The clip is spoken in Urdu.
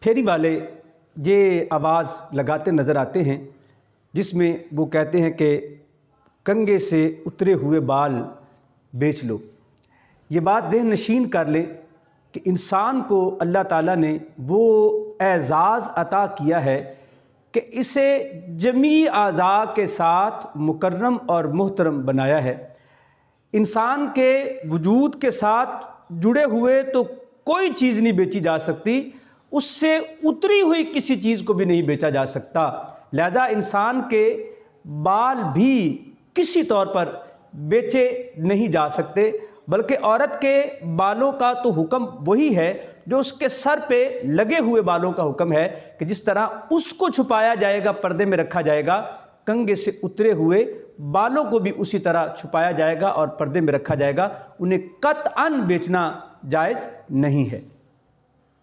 پھیری والے یہ آواز لگاتے نظر آتے ہیں جس میں وہ کہتے ہیں کہ کنگھے سے اترے ہوئے بال بیچ لو۔ یہ بات ذہن نشین کر لیں کہ انسان کو اللہ تعالیٰ نے وہ اعزاز عطا کیا ہے کہ اسے جمیع اعضاء کے ساتھ مکرم اور محترم بنایا ہے۔ انسان کے وجود کے ساتھ جڑے ہوئے تو کوئی چیز نہیں بیچی جا سکتی، اس سے اتری ہوئی کسی چیز کو بھی نہیں بیچا جا سکتا، لہذا انسان کے بال بھی کسی طور پر بیچے نہیں جا سکتے، بلکہ عورت کے بالوں کا تو حکم وہی ہے جو اس کے سر پہ لگے ہوئے بالوں کا حکم ہے کہ جس طرح اس کو چھپایا جائے گا، پردے میں رکھا جائے گا، کنگھے سے اترے ہوئے بالوں کو بھی اسی طرح چھپایا جائے گا اور پردے میں رکھا جائے گا، انہیں قطعاً بیچنا جائز نہیں ہے۔